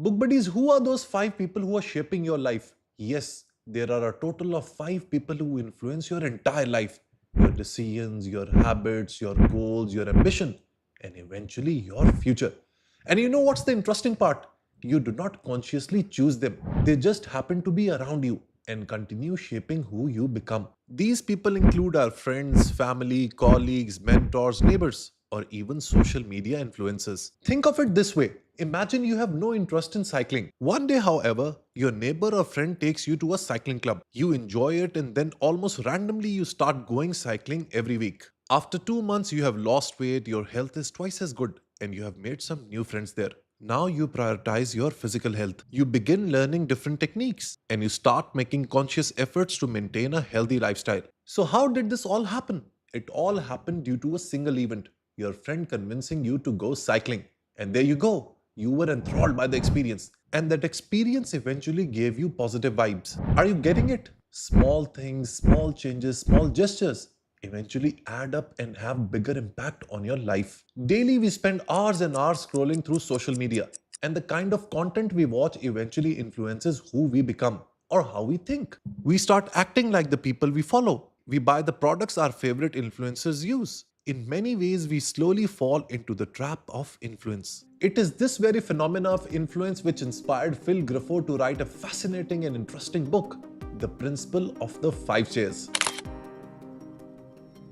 Book buddies, who are those 5 people who are shaping your life? Yes, there are a total of 5 people who influence your entire life, your decisions, your habits, your goals, your ambition, and eventually your future. And you know what's the interesting part? You do not consciously choose them, they just happen to be around you and continue shaping who you become. These people include our friends, family, colleagues, mentors, neighbors, or even social media influencers. Think of it this way. Imagine you have no interest in cycling. One day, however, your neighbor or friend takes you to a cycling club. You enjoy it, and then almost randomly you start going cycling every week. After 2 months, you have lost weight, your health is twice as good, and you have made some new friends there. Now you prioritize your physical health. You begin learning different techniques and you start making conscious efforts to maintain a healthy lifestyle. So, how did this all happen? It all happened due to a single event, your friend convincing you to go cycling. And there you go. You were enthralled by the experience. And that experience eventually gave you positive vibes. Are you getting it? Small things, small changes, small gestures eventually add up and have bigger impact on your life. Daily we spend hours and hours scrolling through social media, and the kind of content we watch eventually influences who we become or how we think. We start acting like the people we follow. We buy the products our favorite influencers use. In many ways, we slowly fall into the trap of influence. It is this very phenomena of influence which inspired Phil Graffoe to write a fascinating and interesting book, The Principle of the Five Chairs.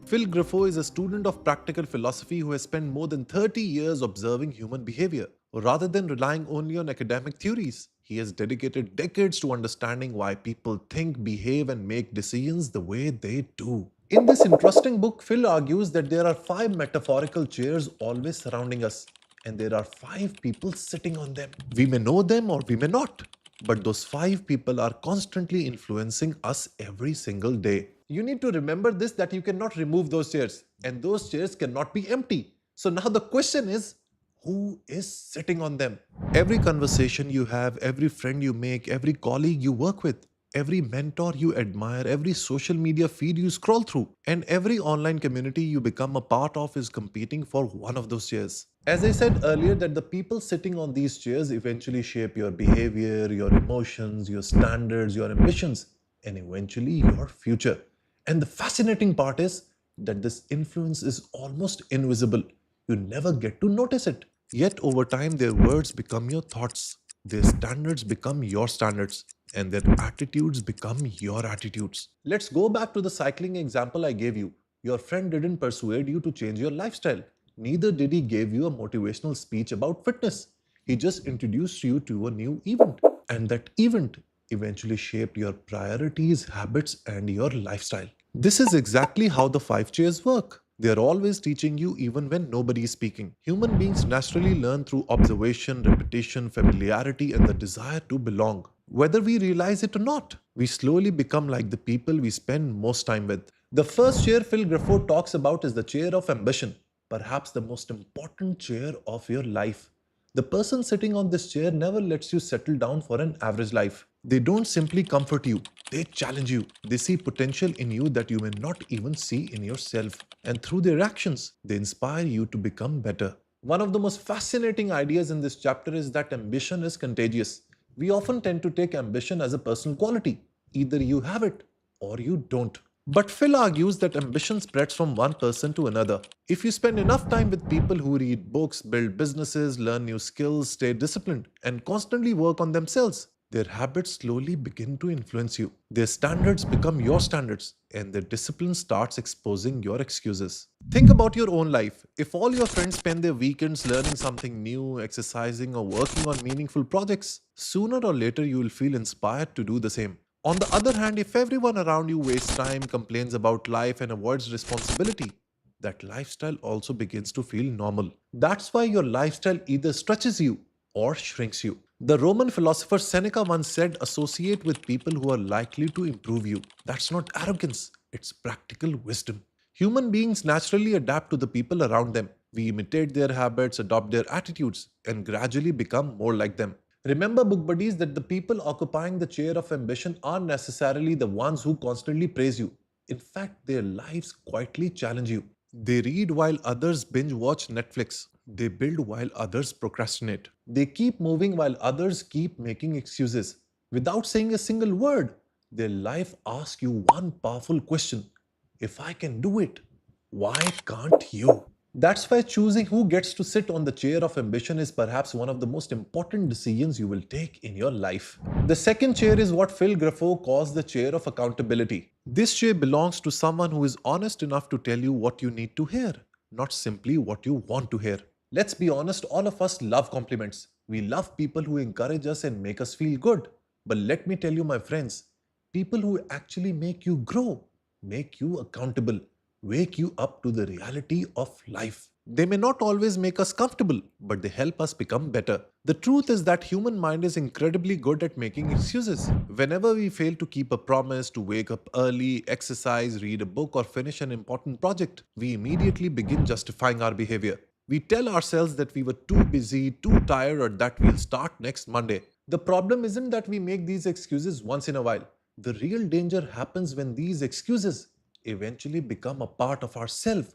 Phil Graffoe is a student of practical philosophy who has spent more than 30 years observing human behavior. Rather than relying only on academic theories, he has dedicated decades to understanding why people think, behave, and make decisions the way they do. In this interesting book, Phil argues that there are 5 metaphorical chairs always surrounding us, and there are 5 people sitting on them. We may know them or we may not, but those 5 people are constantly influencing us every single day. You need to remember this, that you cannot remove those chairs, and those chairs cannot be empty. So now the question is, who is sitting on them? Every conversation you have, every friend you make, every colleague you work with, every mentor you admire, every social media feed you scroll through, and every online community you become a part of is competing for one of those chairs. As I said earlier, that the people sitting on these chairs eventually shape your behavior, your emotions, your standards, your ambitions, and eventually your future. And the fascinating part is that this influence is almost invisible. You never get to notice it. Yet over time, their words become your thoughts, their standards become your standards, and their attitudes become your attitudes. Let's go back to the cycling example I gave you. Your friend didn't persuade you to change your lifestyle. Neither did he give you a motivational speech about fitness. He just introduced you to a new event. And that event eventually shaped your priorities, habits, and your lifestyle. This is exactly how the 5 chairs work. They are always teaching you even when nobody is speaking. Human beings naturally learn through observation, repetition, familiarity, and the desire to belong. Whether we realize it or not, we slowly become like the people we spend most time with. The first chair Phil Graffoe talks about is the chair of ambition, perhaps the most important chair of your life. The person sitting on this chair never lets you settle down for an average life. They don't simply comfort you, they challenge you. They see potential in you that you may not even see in yourself. And through their actions, they inspire you to become better. One of the most fascinating ideas in this chapter is that ambition is contagious. We often tend to take ambition as a personal quality. Either you have it or you don't. But Phil argues that ambition spreads from one person to another. If you spend enough time with people who read books, build businesses, learn new skills, stay disciplined, and constantly work on themselves, their habits slowly begin to influence you. Their standards become your standards, and their discipline starts exposing your excuses. Think about your own life. If all your friends spend their weekends learning something new, exercising, or working on meaningful projects, sooner or later you will feel inspired to do the same. On the other hand, if everyone around you wastes time, complains about life, and avoids responsibility, that lifestyle also begins to feel normal. That's why your lifestyle either stretches you or shrinks you. The Roman philosopher Seneca once said, associate with people who are likely to improve you. That's not arrogance, it's practical wisdom. Human beings naturally adapt to the people around them. We imitate their habits, adopt their attitudes, and gradually become more like them. Remember, book buddies, that the people occupying the chair of ambition aren't necessarily the ones who constantly praise you. In fact, their lives quietly challenge you. They read while others binge watch Netflix. They build while others procrastinate. They keep moving while others keep making excuses. Without saying a single word, their life asks you one powerful question: if I can do it, why can't you? That's why choosing who gets to sit on the chair of ambition is perhaps one of the most important decisions you will take in your life. The second chair is what Phil Graffoe calls the chair of accountability. This chair belongs to someone who is honest enough to tell you what you need to hear, not simply what you want to hear. Let's be honest, all of us love compliments. We love people who encourage us and make us feel good. But let me tell you, my friends, people who actually make you grow, make you accountable, wake you up to the reality of life. They may not always make us comfortable, but they help us become better. The truth is that human mind is incredibly good at making excuses. Whenever we fail to keep a promise, to wake up early, exercise, read a book, or finish an important project, we immediately begin justifying our behavior. We tell ourselves that we were too busy, too tired, or that we'll start next Monday. The problem isn't that we make these excuses once in a while. The real danger happens when these excuses eventually become a part of ourself,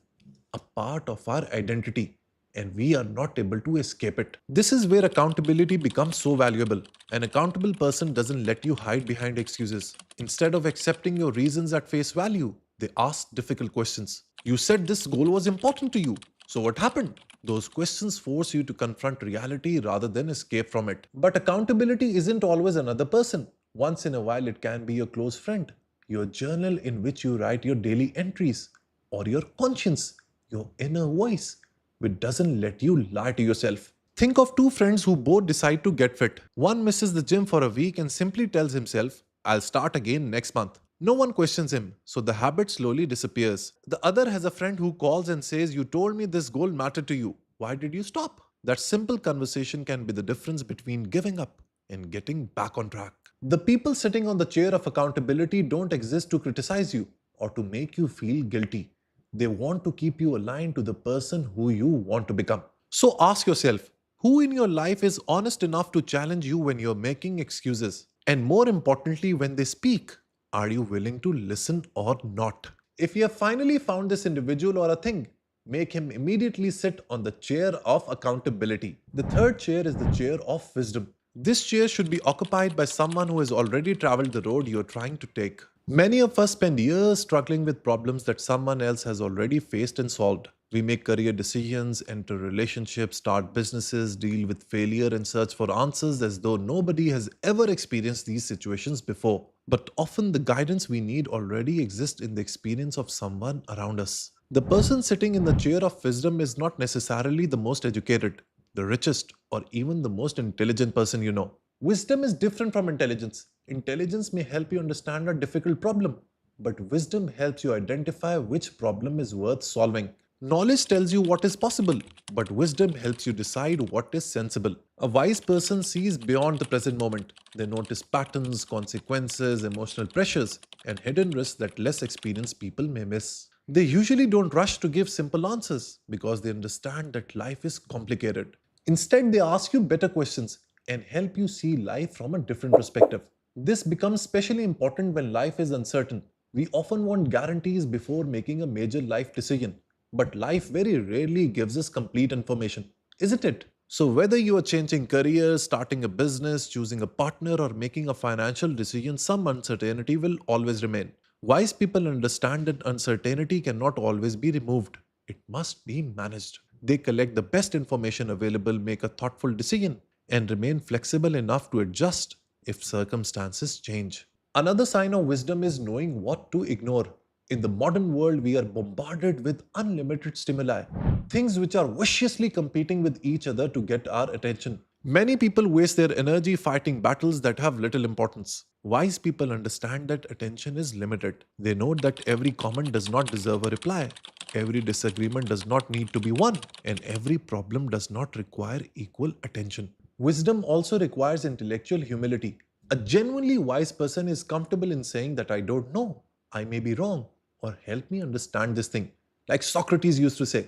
a part of our identity, and we are not able to escape it. This is where accountability becomes so valuable. An accountable person doesn't let you hide behind excuses. Instead of accepting your reasons at face value, they ask difficult questions. You said this goal was important to you. So what happened? Those questions force you to confront reality rather than escape from it. But accountability isn't always another person. Once in a while, it can be your close friend, your journal in which you write your daily entries, or your conscience, your inner voice, which doesn't let you lie to yourself. Think of two friends who both decide to get fit. One misses the gym for a week and simply tells himself, I'll start again next month. No one questions him, so the habit slowly disappears. The other has a friend who calls and says, You told me this goal mattered to you. Why did you stop? That simple conversation can be the difference between giving up and getting back on track. The people sitting on the chair of accountability don't exist to criticize you or to make you feel guilty. They want to keep you aligned to the person who you want to become. So ask yourself, who in your life is honest enough to challenge you when you're making excuses? And more importantly, when they speak, are you willing to listen or not? If you have finally found this individual or a thing, make him immediately sit on the chair of accountability. The third chair is the chair of wisdom. This chair should be occupied by someone who has already traveled the road you're trying to take. Many of us spend years struggling with problems that someone else has already faced and solved. We make career decisions, enter relationships, start businesses, deal with failure, and search for answers as though nobody has ever experienced these situations before. But often the guidance we need already exists in the experience of someone around us. The person sitting in the chair of wisdom is not necessarily the most educated, the richest, or even the most intelligent person you know. Wisdom is different from intelligence. Intelligence may help you understand a difficult problem, but wisdom helps you identify which problem is worth solving. Knowledge tells you what is possible, but wisdom helps you decide what is sensible. A wise person sees beyond the present moment. They notice patterns, consequences, emotional pressures, and hidden risks that less experienced people may miss. They usually don't rush to give simple answers because they understand that life is complicated. Instead, they ask you better questions and help you see life from a different perspective. This becomes especially important when life is uncertain. We often want guarantees before making a major life decision, but life very rarely gives us complete information, isn't it? So, whether you are changing careers, starting a business, choosing a partner, or making a financial decision, some uncertainty will always remain. Wise people understand that uncertainty cannot always be removed, it must be managed. They collect the best information available, make a thoughtful decision, and remain flexible enough to adjust if circumstances change. Another sign of wisdom is knowing what to ignore. In the modern world, we are bombarded with unlimited stimuli, things which are viciously competing with each other to get our attention. Many people waste their energy fighting battles that have little importance. Wise people understand that attention is limited. They know that every comment does not deserve a reply, every disagreement does not need to be won, and every problem does not require equal attention. Wisdom also requires intellectual humility. A genuinely wise person is comfortable in saying that I don't know, I may be wrong, or help me understand this thing. Like Socrates used to say,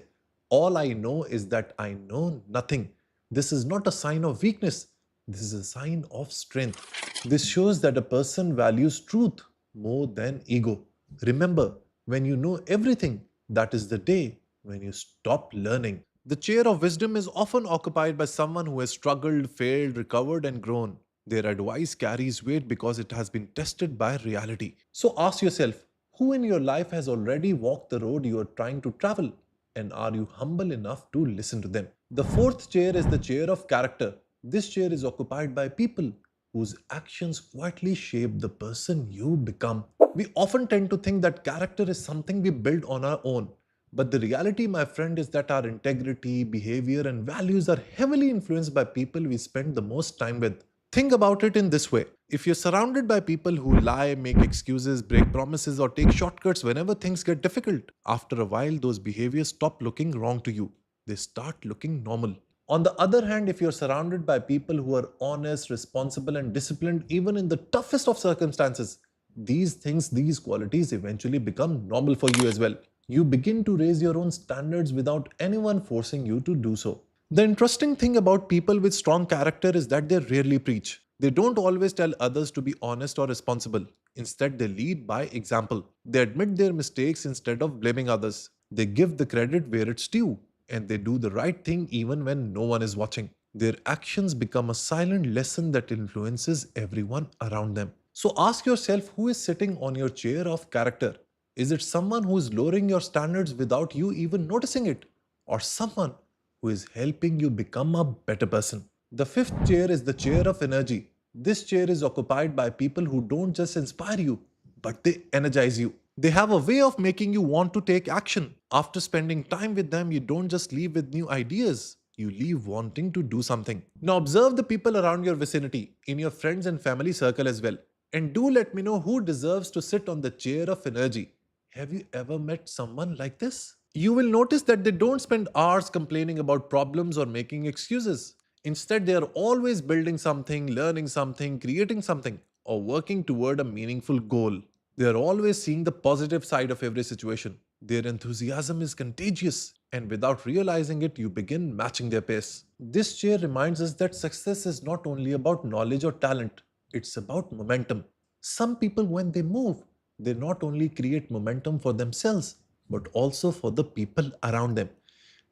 all I know is that I know nothing. This is not a sign of weakness, this is a sign of strength. This shows that a person values truth more than ego. Remember, when you know everything, that is the day when you stop learning. The chair of wisdom is often occupied by someone who has struggled, failed, recovered, and grown. Their advice carries weight because it has been tested by reality. So ask yourself, who in your life has already walked the road you are trying to travel? And are you humble enough to listen to them? The fourth chair is the chair of character. This chair is occupied by people whose actions quietly shape the person you become. We often tend to think that character is something we build on our own. But the reality, my friend, is that our integrity, behavior, and values are heavily influenced by people we spend the most time with. Think about it in this way. If you're surrounded by people who lie, make excuses, break promises, or take shortcuts whenever things get difficult, after a while those behaviors stop looking wrong to you. They start looking normal. On the other hand, if you're surrounded by people who are honest, responsible, and disciplined even in the toughest of circumstances, these things, these qualities eventually become normal for you as well. You begin to raise your own standards without anyone forcing you to do so. The interesting thing about people with strong character is that they rarely preach. They don't always tell others to be honest or responsible. Instead, they lead by example. They admit their mistakes instead of blaming others. They give the credit where it's due, and they do the right thing even when no one is watching. Their actions become a silent lesson that influences everyone around them. So ask yourself, who is sitting on your chair of character? Is it someone who is lowering your standards without you even noticing it? Or someone who is helping you become a better person? The fifth chair is the chair of energy. This chair is occupied by people who don't just inspire you, but they energize you. They have a way of making you want to take action. After spending time with them, you don't just leave with new ideas. You leave wanting to do something. Now observe the people around your vicinity, in your friends and family circle as well. And do let me know who deserves to sit on the chair of energy. Have you ever met someone like this? You will notice that they don't spend hours complaining about problems or making excuses. Instead, they are always building something, learning something, creating something, or working toward a meaningful goal. They are always seeing the positive side of every situation. Their enthusiasm is contagious, and without realizing it, you begin matching their pace. This chair reminds us that success is not only about knowledge or talent, it's about momentum. Some people, when they move, they not only create momentum for themselves, but also for the people around them.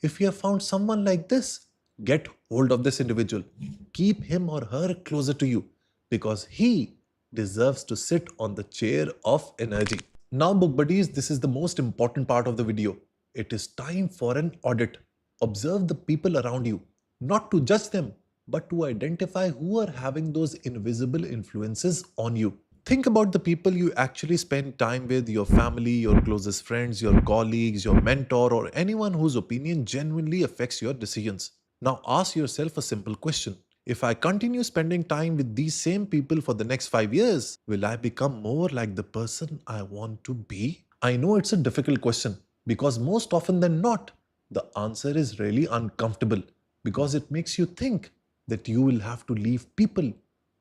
If you have found someone like this, get hold of this individual. Keep him or her closer to you because he deserves to sit on the chair of energy. Now, book buddies, this is the most important part of the video. It is time for an audit. Observe the people around you, not to judge them, but to identify who are having those invisible influences on you. Think about the people you actually spend time with, your family, your closest friends, your colleagues, your mentor, or anyone whose opinion genuinely affects your decisions. Now ask yourself a simple question. If I continue spending time with these same people for the next 5 years, will I become more like the person I want to be? I know it's a difficult question because most often than not, the answer is really uncomfortable because it makes you think that you will have to leave people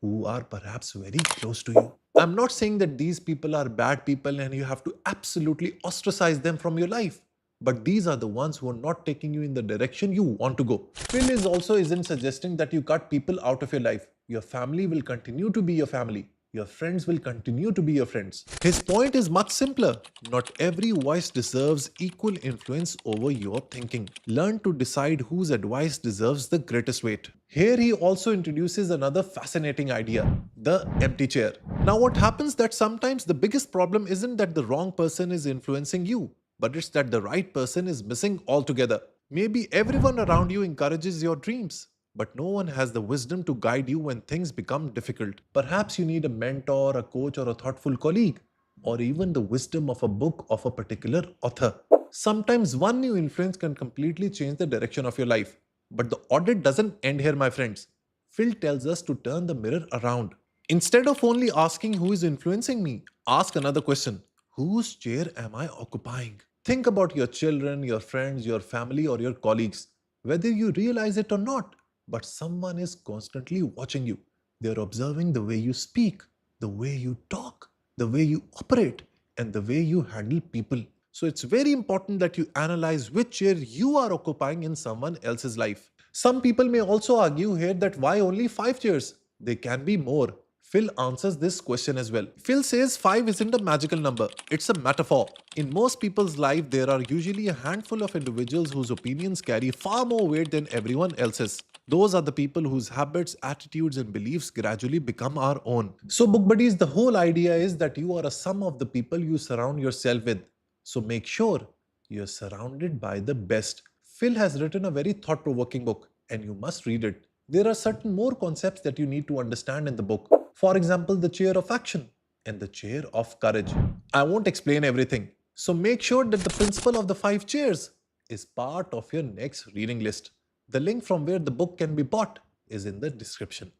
who are perhaps very close to you. I'm not saying that these people are bad people and you have to absolutely ostracize them from your life. But these are the ones who are not taking you in the direction you want to go. Phil is also isn't suggesting that you cut people out of your life. Your family will continue to be your family. Your friends will continue to be your friends. His point is much simpler. Not every voice deserves equal influence over your thinking. Learn to decide whose advice deserves the greatest weight. Here he also introduces another fascinating idea, the empty chair. Now what happens that sometimes the biggest problem isn't that the wrong person is influencing you, but it's that the right person is missing altogether. Maybe everyone around you encourages your dreams, but no one has the wisdom to guide you when things become difficult. Perhaps you need a mentor, a coach, or a thoughtful colleague, or even the wisdom of a book of a particular author. Sometimes one new influence can completely change the direction of your life. But the audit doesn't end here, my friends. Phil tells us to turn the mirror around. Instead of only asking who is influencing me, ask another question. Whose chair am I occupying? Think about your children, your friends, your family, or your colleagues. Whether you realize it or not, but someone is constantly watching you. They're observing the way you speak, the way you talk, the way you operate, and the way you handle people. So it's very important that you analyze which chair you are occupying in someone else's life. Some people may also argue here that why only 5 chairs? They can be more. Phil answers this question as well. Phil says 5 isn't a magical number, it's a metaphor. In most people's life, there are usually a handful of individuals whose opinions carry far more weight than everyone else's. Those are the people whose habits, attitudes, and beliefs gradually become our own. So, book buddies, the whole idea is that you are a sum of the people you surround yourself with. So, make sure you're surrounded by the best. Phil has written a very thought provoking book, and you must read it. There are certain more concepts that you need to understand in the book. For example, the chair of action and the chair of courage. I won't explain everything, so make sure that the principle of the 5 chairs is part of your next reading list. The link from where the book can be bought is in the description.